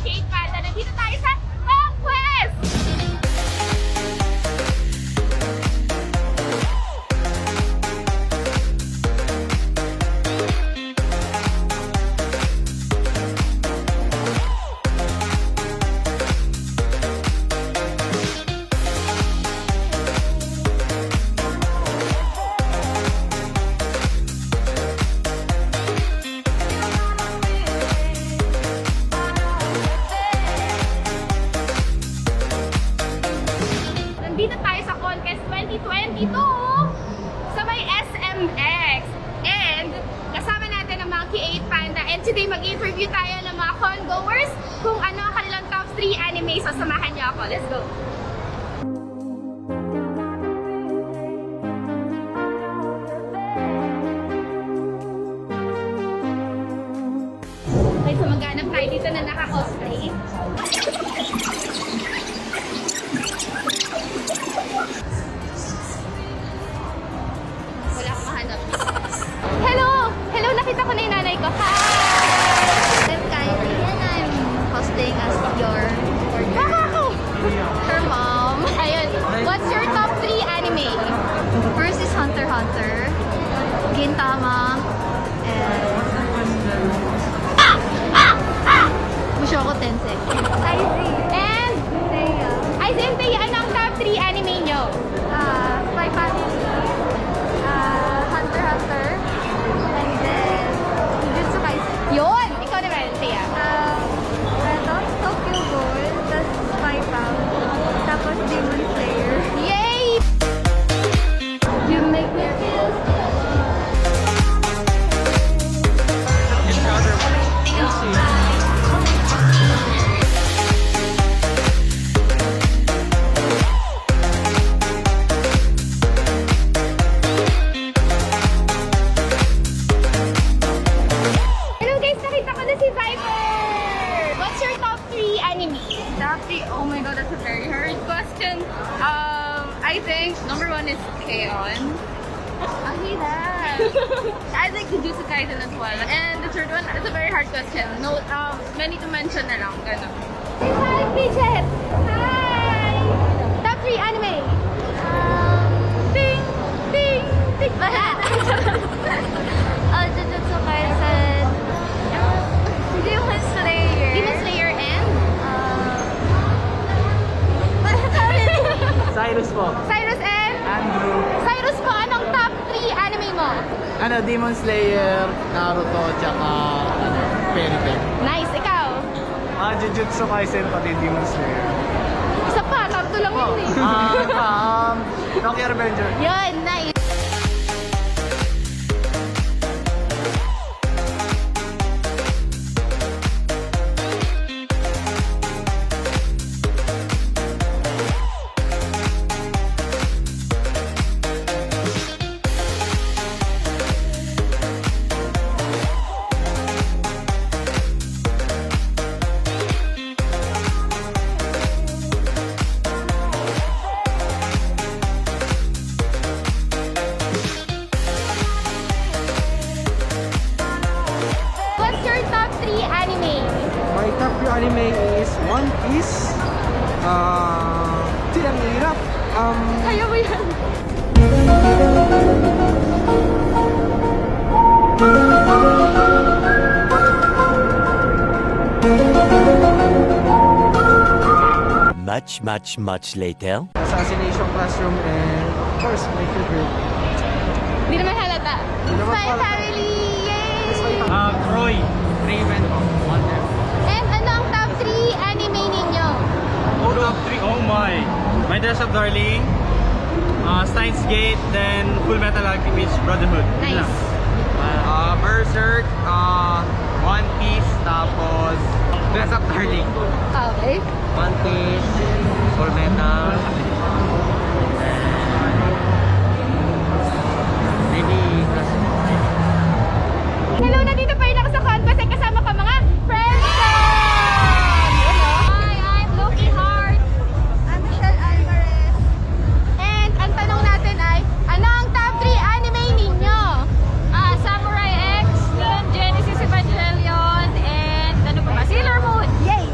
K8 Panda. Nandito tayo sa Conquest! Nandito tayo sa Conquest 2022 sa may SMX. And kasama natin ang mga K8 Panda. And today mag-interview tayo ng mga con-goers kung ano ang kanilang top 3 anime. So samahan niyo ako. Let's go! Okay, so maghanap tayo dito na naka-cosplay. Wala akong mahanap. Hello! Hello! Nakita ko na yung nanay ko. Hi! I'm Kylie and I'm cosplaying as your her mom. Ayun. What's your top 3 anime? First is Hunter x Hunter, Gintama, and Mushoku Tensei. And Seiya. Ay, Zentei, ano ang top 3 anime nyo? Spy Family, Hunter x Hunter, and then Jujutsu Kaisen. Yun! Ikaw naman, Tia. Tokyo Ghoul, tas Spy Family, tapos Demon Slayer. Yay! You make me feel Hello guys! Nakita ko na si Viper! What's your top 3 anime? Daphne, oh my god, that's a very hard question. I think number 1 is K-On! I like Jujutsu Kaisen as well. And the third one, it's a very hard question. No, many to mention na lang, gano'n. Say hi, Pidget! Hi! Top 3 anime! Ding! Ding! Ding! Jujutsu Kaisen, Demon Slayer, Demon Slayer and? Cyrus po. Cyrus and? Andrew. Cyrus po, anong top 3 anime mo? Demon Slayer, Naruto, tsaka Fairy Tail. Nice, ikaw? Jujutsu Kaisen, pati Demon Slayer. Isa pa, top 2 lang yun eh. Tokyo Revenger. Yun, nice. What's your top 3 anime? My top 3 anime is One Piece. Ang hirap. Kaya mo yan. Much later. Assassination Classroom and of course my favorite. Hindi naman halata. naman Spy halata. Family! Yay! Troy. Raven po. Wonder. And ano ang top 3 anime ninyo? Top 3, oh my! My Dress Up Darling, Steins Gate, then Full Metal Alchemist Brotherhood. Yun Nice. lang. Berserk, One Piece, tapos Dress Up Darling. Okay. One Piece, Full Metal, maybe Hello, nandito pa rin ako sa Conquest ay kasama ka mga friends ko! Hi, I'm Loki Hart. I'm Michelle Alvarez. And ang tanong natin ay, ano ang top 3 anime ninyo? Samurai X, Neon Genesis Evangelion, and ano pa ba? Sailor Moon! Yay!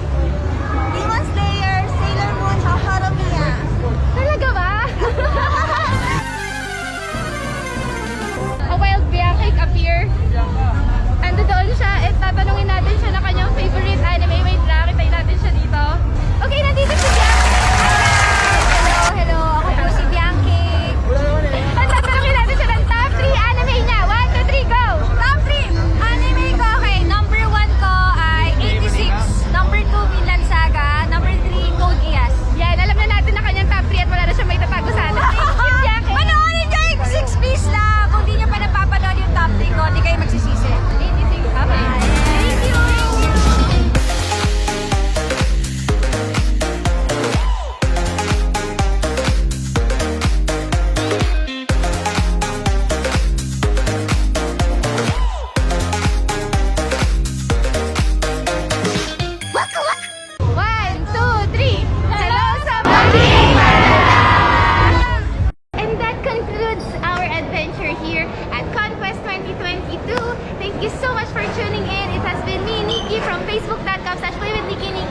here at Conquest 2022. Thank you so much for tuning in. It has been me, Nikki, from facebook.com/playwithnikki.